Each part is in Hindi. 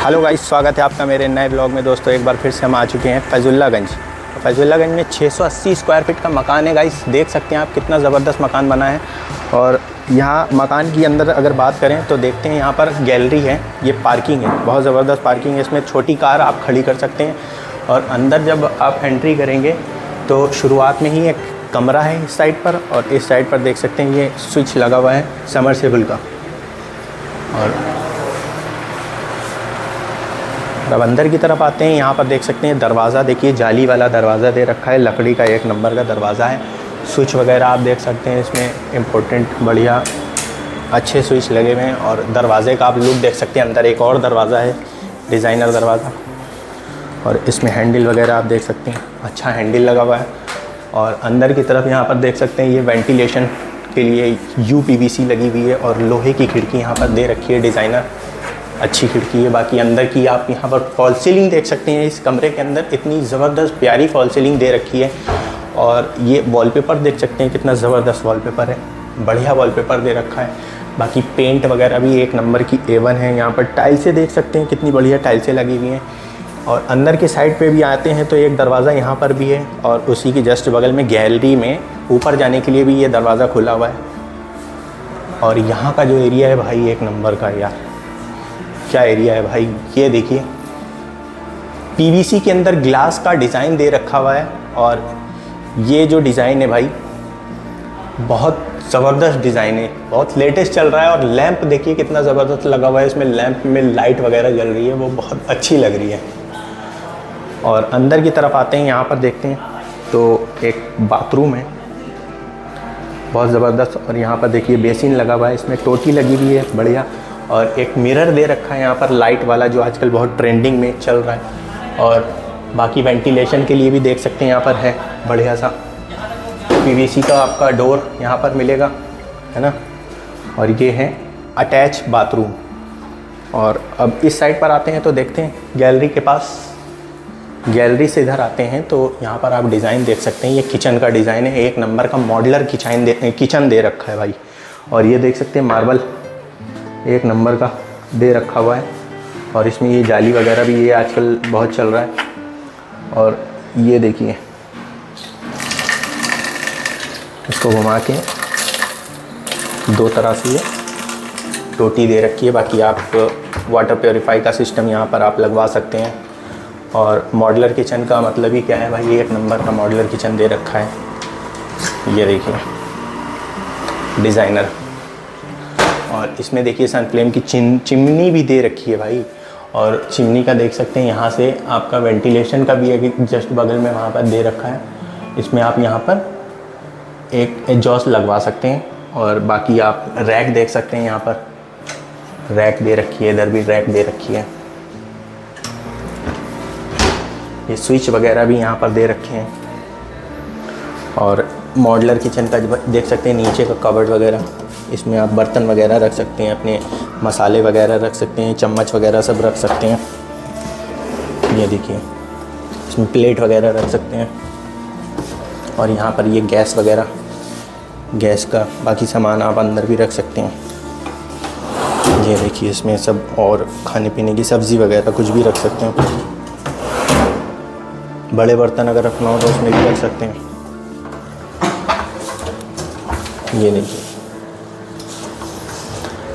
हेलो गाइस, स्वागत है आपका मेरे नए ब्लॉग में। दोस्तों एक बार फिर से हम आ चुके हैं फैजुल्लागंज। फैजुल्लागंज में 680 स्क्वायर फीट का मकान है गाइस। देख सकते हैं आप कितना ज़बरदस्त मकान बना है। और यहाँ मकान की अंदर अगर बात करें तो देखते हैं यहाँ पर गैलरी है, ये पार्किंग है, बहुत ज़बरदस्त पार्किंग है। इसमें छोटी कार आप खड़ी कर सकते हैं। और अंदर जब आप एंट्री करेंगे तो शुरुआत में ही एक कमरा है इस साइड पर, और इस साइड पर देख सकते हैं ये स्विच लगा हुआ है समरसेबल का। और अब अंदर की तरफ आते हैं, यहाँ पर देख सकते हैं दरवाज़ा, देखिए जाली वाला दरवाज़ा दे रखा है, लकड़ी का एक नंबर का दरवाज़ा है। स्विच वगैरह आप देख सकते हैं इसमें इम्पोर्टेंट बढ़िया अच्छे स्विच लगे हुए हैं। और दरवाज़े का आप लुक देख सकते हैं। अंदर एक और दरवाज़ा है, डिज़ाइनर दरवाज़ा, और इसमें हैंडल वगैरह आप देख सकते हैं, अच्छा हैंडल लगा हुआ है। और अंदर की तरफ यहाँ पर देख सकते हैं ये वेंटिलेशन के लिए UPVC लगी हुई है, और लोहे की खिड़की यहाँ पर दे रखी है, डिज़ाइनर अच्छी खिड़की है। बाकी अंदर की आप यहाँ पर फॉल सीलिंग देख सकते हैं। इस कमरे के अंदर इतनी ज़बरदस्त प्यारी फॉल सीलिंग दे रखी है। और ये वॉलपेपर देख सकते हैं कितना ज़बरदस्त वॉलपेपर है, बढ़िया वॉलपेपर दे रखा है। बाकी पेंट वगैरह भी एक नंबर की A1 है। यहाँ पर टाइल्सें देख सकते हैं कितनी बढ़िया टाइल्सें लगी हुई हैं। और अंदर के साइड पे भी आते हैं तो एक दरवाज़ा यहाँ पर भी है, और उसी की जस्ट बगल में गैलरी में ऊपर जाने के लिए भी ये दरवाज़ा खुला हुआ है। और यहाँ का जो एरिया है भाई एक नंबर का, यार क्या एरिया है भाई। ये देखिए PVC के अंदर ग्लास का डिज़ाइन दे रखा हुआ है। और ये जो डिज़ाइन है भाई बहुत ज़बरदस्त डिज़ाइन है, बहुत लेटेस्ट चल रहा है। और लैंप देखिए कितना ज़बरदस्त लगा हुआ है इसमें, लैंप में लाइट वगैरह जल रही है, वो बहुत अच्छी लग रही है। और अंदर की तरफ आते हैं, यहाँ पर देखते हैं तो एक बाथरूम है बहुत ज़बरदस्त। और यहाँ पर देखिए बेसिन लगा हुआ है, इसमें टोटी लगी हुई है बढ़िया। और एक मिरर दे रखा है यहाँ पर लाइट वाला, जो आजकल बहुत ट्रेंडिंग में चल रहा है। और बाकी वेंटिलेशन के लिए भी देख सकते हैं यहाँ पर है बढ़िया सा PVC का आपका डोर यहाँ पर मिलेगा, है ना। और ये है अटैच बाथरूम। और अब इस साइड पर आते हैं तो देखते हैं गैलरी के पास, गैलरी से इधर आते हैं तो यहाँ पर आप डिज़ाइन देख सकते हैं। ये किचन का डिज़ाइन है, एक नंबर का मॉड्यूलर किचन दे रखा है भाई। और ये देख सकते हैं मार्बल एक नंबर का दे रखा हुआ है। और इसमें ये जाली वगैरह भी ये आजकल बहुत चल रहा है। और ये देखिए इसको घुमा के दो तरह से ये टोटी दे रखी है। बाकी आप वाटर प्योरीफाई का सिस्टम यहाँ पर आप लगवा सकते हैं। और मॉड्यूलर किचन का मतलब ही क्या है भाई, ये एक नंबर का मॉड्यूलर किचन दे रखा है। ये देखिए डिज़ाइनर। और इसमें देखिए सन फ्लेम की चिमनी भी दे रखी है भाई। और चिमनी का देख सकते हैं यहाँ से आपका वेंटिलेशन का भी एक जस्ट बगल में वहाँ पर दे रखा है। इसमें आप यहाँ पर एक एग्जॉस्ट लगवा सकते हैं। और बाकी आप रैक देख सकते हैं, यहाँ पर रैक दे रखी है, इधर भी रैक दे रखी है। ये स्विच वगैरह भी यहाँ पर दे रखे हैं। और मॉड्यूलर किचन का देख सकते हैं नीचे का कबर्ड वगैरह, इसमें आप बर्तन वगैरह रख सकते हैं, अपने मसाले वगैरह रख सकते हैं, चम्मच वगैरह सब रख सकते हैं। ये देखिए इसमें प्लेट वगैरह रख सकते हैं। और यहाँ पर ये गैस वगैरह, गैस का बाकी सामान आप अंदर भी रख सकते हैं। ये देखिए इसमें सब, और खाने पीने की सब्ज़ी वगैरह कुछ भी रख सकते हैं। बड़े बर्तन अगर रखना हो तो उसमें भी रख सकते हैं। ये देखिए।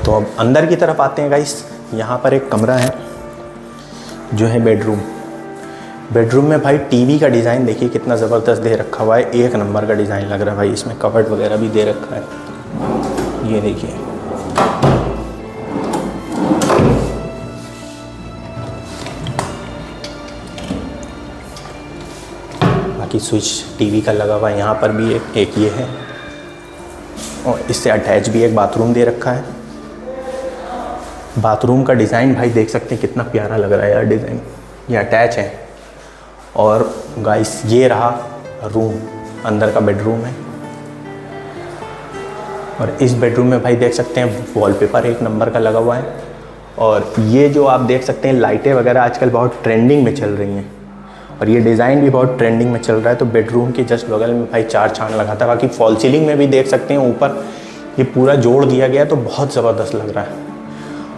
तो अब अंदर की तरफ आते हैं गाइस। यहाँ पर एक कमरा है जो है बेडरूम। बेडरूम में भाई टीवी का डिज़ाइन देखिए कितना ज़बरदस्त दे रखा हुआ है, एक नंबर का डिज़ाइन लग रहा है भाई। इसमें कबर्ड वगैरह भी दे रखा है, ये देखिए। बाकी स्विच टीवी का लगा हुआ है, यहाँ पर भी एक ये है। और इससे अटैच भी एक बाथरूम दे रखा है। बाथरूम का डिज़ाइन भाई देख सकते हैं कितना प्यारा लग रहा है यार डिज़ाइन, ये अटैच है। और गाइस ये रहा रूम, अंदर का बेडरूम है। और इस बेडरूम में भाई देख सकते हैं वॉलपेपर एक नंबर का लगा हुआ है। और ये जो आप देख सकते हैं लाइटें वगैरह आजकल बहुत ट्रेंडिंग में चल रही हैं। और ये डिज़ाइन भी बहुत ट्रेंडिंग में चल रहा है। तो बेडरूम के जस्ट बगल में भाई 4 चांद लगा था। बाकी फॉल सीलिंग में भी देख सकते हैं ऊपर ये पूरा जोड़ दिया गया, तो बहुत ज़बरदस्त लग रहा है।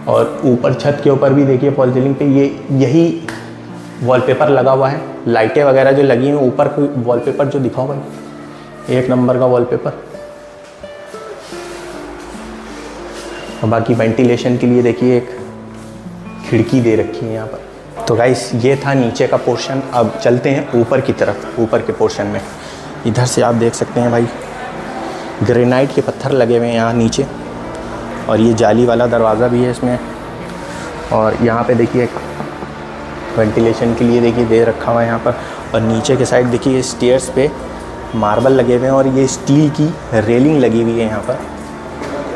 और ऊपर छत के ऊपर भी देखिए फॉल सीलिंग पे यही वॉलपेपर लगा हुआ है। लाइटें वगैरह जो लगी हैं ऊपर, वॉलपेपर जो दिखाओ भाई, एक नंबर का वॉलपेपर। और बाकी वेंटिलेशन के लिए देखिए एक खिड़की दे रखी है यहाँ पर। तो गाइस ये था नीचे का पोर्शन। अब चलते हैं ऊपर की तरफ। ऊपर के पोर्शन में इधर से आप देख सकते हैं भाई ग्रेनाइट के पत्थर लगे हुए हैं यहाँ नीचे, और ये जाली वाला दरवाज़ा भी है इसमें। और यहाँ पे देखिए वेंटिलेशन के लिए देखिए दे रखा हुआ है यहाँ पर। और नीचे के साइड देखिए स्टेयर्स पे मार्बल लगे हुए हैं और ये स्टील की रेलिंग लगी हुई है यहाँ पर।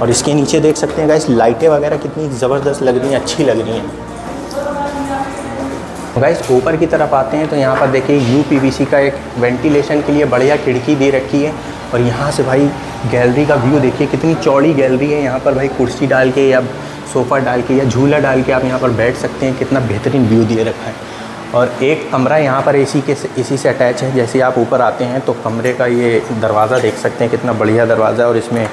और इसके नीचे देख सकते हैं गाइस लाइटें वगैरह कितनी ज़बरदस्त लग रही हैं, अच्छी लग रही हैं। गाइस ऊपर की तरफ आते हैं तो यहाँ पर देखिए UPVC का एक वेंटिलेशन के लिए बढ़िया खिड़की दे रखी है। और यहाँ से भाई गैलरी का व्यू देखिए, कितनी चौड़ी गैलरी है। यहाँ पर भाई कुर्सी डाल के या सोफ़ा डाल के या झूला डाल के आप यहाँ पर बैठ सकते हैं। कितना बेहतरीन व्यू दिए रखा है। और एक कमरा यहाँ पर इसी से अटैच है। जैसे आप ऊपर आते हैं तो कमरे का ये दरवाज़ा देख सकते हैं, कितना बढ़िया दरवाज़ा है। और इसमें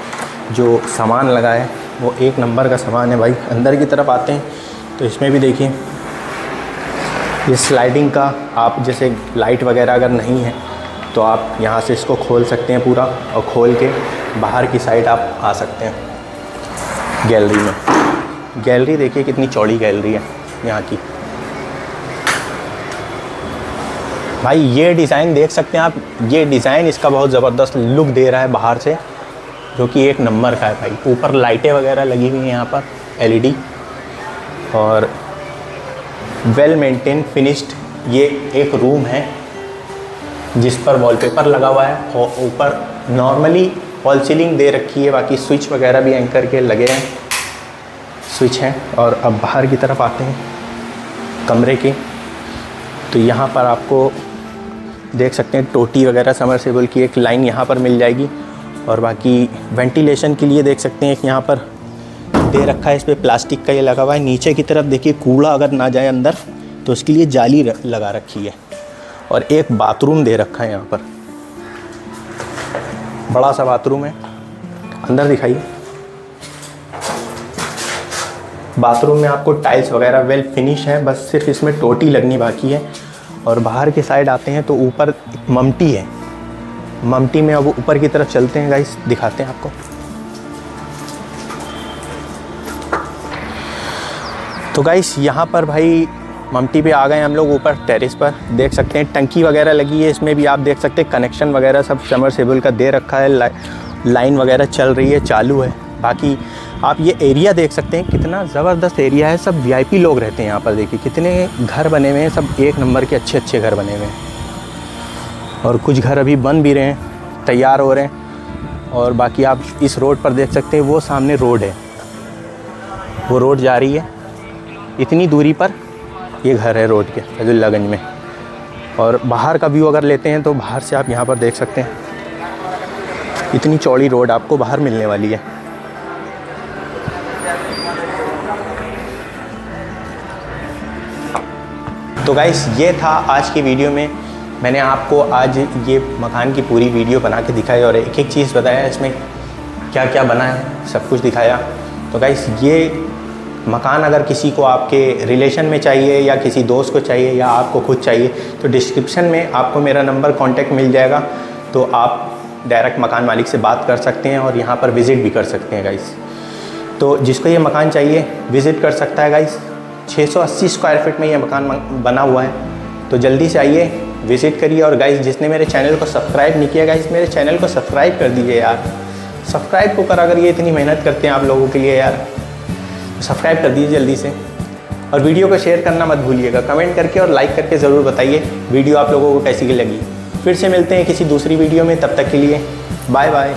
जो सामान लगा है वो एक नंबर का सामान है भाई। अंदर की तरफ आते हैं तो इसमें भी देखिए ये स्लाइडिंग का, आप जैसे लाइट वगैरह अगर नहीं है तो आप यहाँ से इसको खोल सकते हैं पूरा, और खोल के बाहर की साइड आप आ सकते हैं गैलरी में। गैलरी देखिए कितनी चौड़ी गैलरी है यहाँ की भाई। ये डिज़ाइन देख सकते हैं आप, ये डिज़ाइन इसका बहुत ज़बरदस्त लुक दे रहा है बाहर से, जो कि एक नंबर का है भाई। ऊपर लाइटें वगैरह लगी हुई हैं यहाँ पर LED, और वेल मेंटेन फिनिश्ड ये एक रूम है जिस पर वॉलपेपर लगा हुआ है। और ऊपर नॉर्मली फॉल सीलिंग दे रखी है, बाकी स्विच वगैरह भी एंकर के लगे हैं, स्विच हैं। और अब बाहर की तरफ आते हैं कमरे के, तो यहाँ पर आपको देख सकते हैं टोटी वगैरह समरसेबल की एक लाइन यहाँ पर मिल जाएगी। और बाकी वेंटिलेशन के लिए देख सकते हैं एक यहाँ पर दे रखा है, इस पर प्लास्टिक का ये लगा हुआ है। नीचे की तरफ देखिए कूड़ा अगर ना जाए अंदर तो उसके लिए जाली लगा रखी है। और एक बाथरूम दे रखा है यहाँ पर, बड़ा सा बाथरूम है। अंदर दिखाइए। बाथरूम में आपको टाइल्स वगैरह वेल फिनिश है, बस सिर्फ इसमें टोटी लगनी बाकी है। और बाहर की साइड आते हैं तो ऊपर ममटी है। ममटी में अब ऊपर की तरफ चलते हैं गाइस, दिखाते हैं आपको। तो गाइस यहाँ पर भाई ममटी पे आ गए हम लोग ऊपर टेरेस पर। देख सकते हैं टंकी वगैरह लगी है, इसमें भी आप देख सकते हैं कनेक्शन वगैरह सब समरसेबल का दे रखा है। लाइन वगैरह चल रही है, चालू है। बाकी आप ये एरिया देख सकते हैं, कितना ज़बरदस्त एरिया है। सब VIP लोग रहते हैं यहाँ पर। देखिए कितने घर बने हुए हैं, सब एक नंबर के अच्छे अच्छे घर बने हुए हैं। और कुछ घर अभी बन भी रहे हैं, तैयार हो रहे हैं। और बाकी आप इस रोड पर देख सकते हैं, वो सामने रोड है, वो रोड जा रही है। इतनी दूरी पर ये घर है रोड के, अब्दुल्लागंज में। और बाहर का व्यू अगर लेते हैं तो बाहर से आप यहाँ पर देख सकते हैं, इतनी चौड़ी रोड आपको बाहर मिलने वाली है। तो गाइस ये था आज की वीडियो में। मैंने आपको आज ये मकान की पूरी वीडियो बना के दिखाई और एक एक चीज़ बताया, इसमें क्या क्या बना है सब कुछ दिखाया। तो गाइस ये मकान अगर किसी को आपके रिलेशन में चाहिए या किसी दोस्त को चाहिए या आपको खुद चाहिए तो डिस्क्रिप्शन में आपको मेरा नंबर कांटेक्ट मिल जाएगा। तो आप डायरेक्ट मकान मालिक से बात कर सकते हैं और यहाँ पर विज़िट भी कर सकते हैं गाइस। तो जिसको ये मकान चाहिए विज़िट कर सकता है गाइस। 680 स्क्वायर फीट में ये मकान बना हुआ है, तो जल्दी से आइए, विज़िट करिए। और गाइस जिसने मेरे चैनल को सब्सक्राइब नहीं किया गाइस, मेरे चैनल को सब्सक्राइब कर दीजिए यार। सब्सक्राइब को कर, अगर ये इतनी मेहनत करते हैं आप लोगों के लिए यार, सब्सक्राइब कर दीजिए जल्दी से। और वीडियो को शेयर करना मत भूलिएगा, कमेंट करके और लाइक करके ज़रूर बताइए वीडियो आप लोगों को कैसी लगी। फिर से मिलते हैं किसी दूसरी वीडियो में, तब तक के लिए बाय बाय।